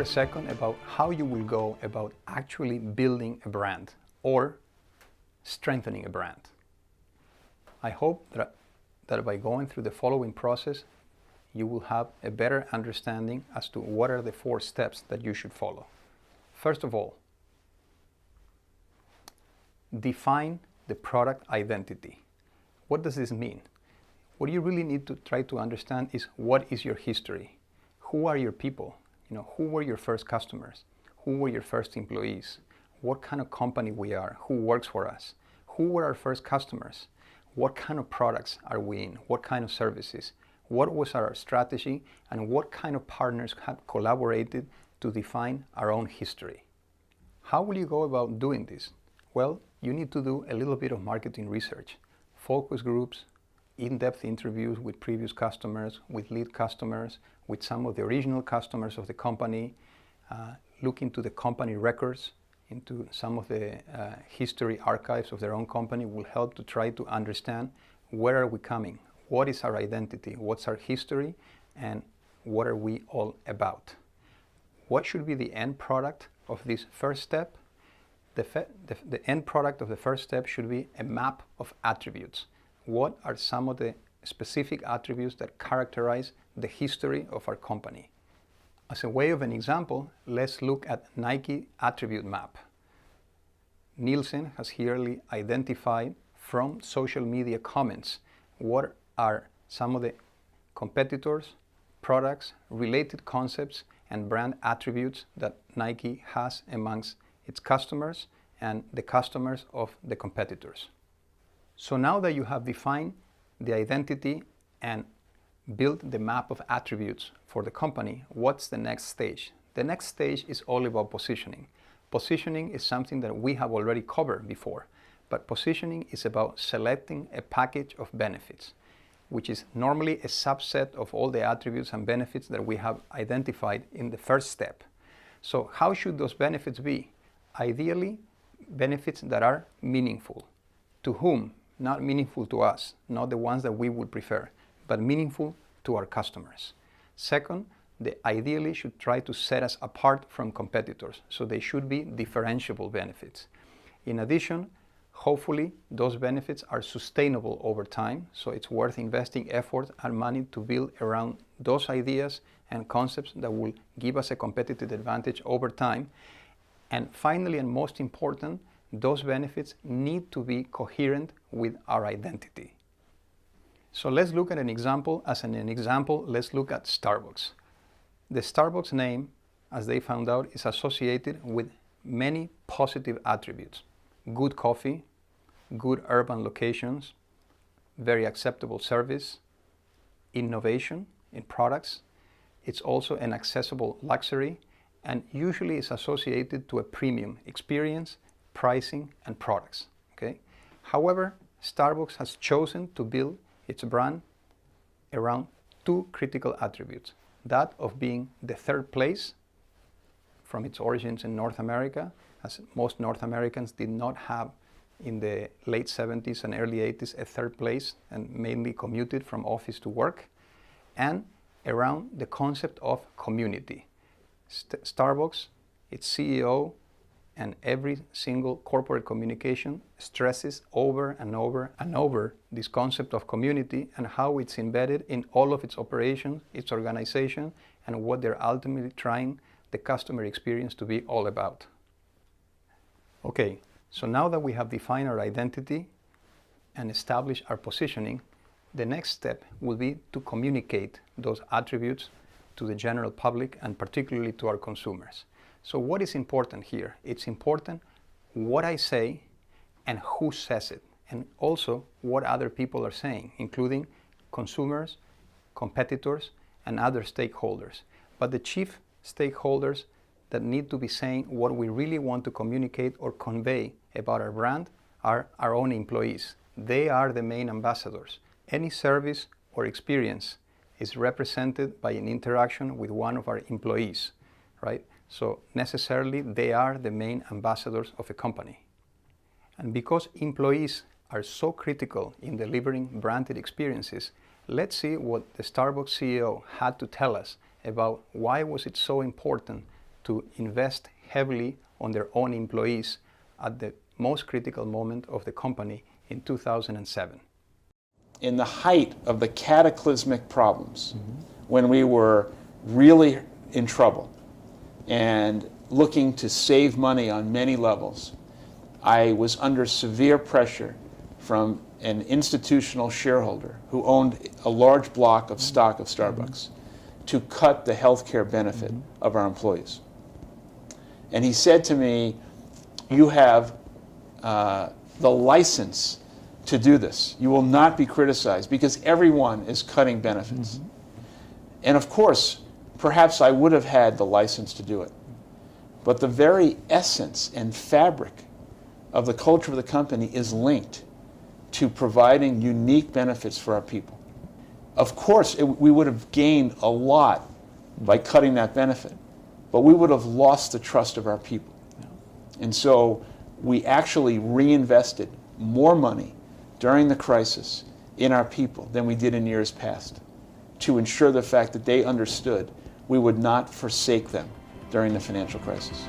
second about how you will go about actually building a brand or strengthening a brand. I hope that by going through the following process, you will have a better understanding as to what are the 4 steps that you should follow. First of all, define the product identity. What does this mean? What you really need to try to understand is what is your history? Who are your people? Who were your first customers? Who were your first employees? What kind of company we are? Who works for us? Who were our first customers? What kind of products are we in? What kind of services? What was our strategy? And what kind of partners have collaborated to define our own history? How will you go about doing this? Well, you need to do a little bit of marketing research, focus groups, in-depth interviews with previous customers, with lead customers, with some of the original customers of the company, look into the company records, into some of the history archives of their own company will help to try to understand where are we coming, what is our identity, what's our history, and what are we all about. What should be the end product of this first step? The end product of the first step should be a map of attributes. What are some of the specific attributes that characterize the history of our company? As a way of an example, let's look at Nike attribute map. Nielsen has here identified from social media comments what are some of the competitors, products, related concepts, and brand attributes that Nike has amongst its customers and the customers of the competitors. So now that you have defined the identity and built the map of attributes for the company, what's the next stage? The next stage is all about positioning. Positioning is something that we have already covered before, but positioning is about selecting a package of benefits, which is normally a subset of all the attributes and benefits that we have identified in the first step. So how should those benefits be? Ideally, benefits that are meaningful. To whom? Not meaningful to us, not the ones that we would prefer, but meaningful to our customers. Second, they ideally should try to set us apart from competitors, so they should be differentiable benefits. In addition, hopefully those benefits are sustainable over time, so it's worth investing effort and money to build around those ideas and concepts that will give us a competitive advantage over time. And finally, and most important, those benefits need to be coherent with our identity. So let's look at an example. As an example, let's look at Starbucks. The Starbucks name, as they found out, is associated with many positive attributes. Good coffee, good urban locations, very acceptable service, innovation in products. It's also an accessible luxury and usually is associated to a premium experience, pricing, and products. Okay? However, Starbucks has chosen to build its brand around 2 critical attributes. That of being the 3rd place from its origins in North America, as most North Americans did not have in the late 70s and early 80s a 3rd place and mainly commuted from office to work, and around the concept of community. Starbucks, its CEO, and every single corporate communication stresses over and over and over this concept of community and how it's embedded in all of its operations, its organization, and what they're ultimately trying the customer experience to be all about. Okay, so now that we have defined our identity and established our positioning, the next step will be to communicate those attributes to the general public and particularly to our consumers. So what is important here? It's important what I say and who says it, and also what other people are saying, including consumers, competitors, and other stakeholders. But the chief stakeholders that need to be saying what we really want to communicate or convey about our brand are our own employees. They are the main ambassadors. Any service or experience is represented by an interaction with one of our employees, right? So necessarily they are the main ambassadors of a company. And because employees are so critical in delivering branded experiences, let's see what the Starbucks CEO had to tell us about why was it so important to invest heavily on their own employees at the most critical moment of the company in 2007. In the height of the cataclysmic problems, when we were really in trouble and looking to save money on many levels, I was under severe pressure from an institutional shareholder who owned a large block of stock of Starbucks to cut the health care benefit of our employees. And he said to me, "You have the license to do this. You will not be criticized because everyone is cutting benefits." And of course, perhaps I would have had the license to do it. But the very essence and fabric of the culture of the company is linked to providing unique benefits for our people. Of course, we would have gained a lot by cutting that benefit, but we would have lost the trust of our people. And so we actually reinvested more money during the crisis in our people than we did in years past, to ensure the fact that they understood we would not forsake them during the financial crisis.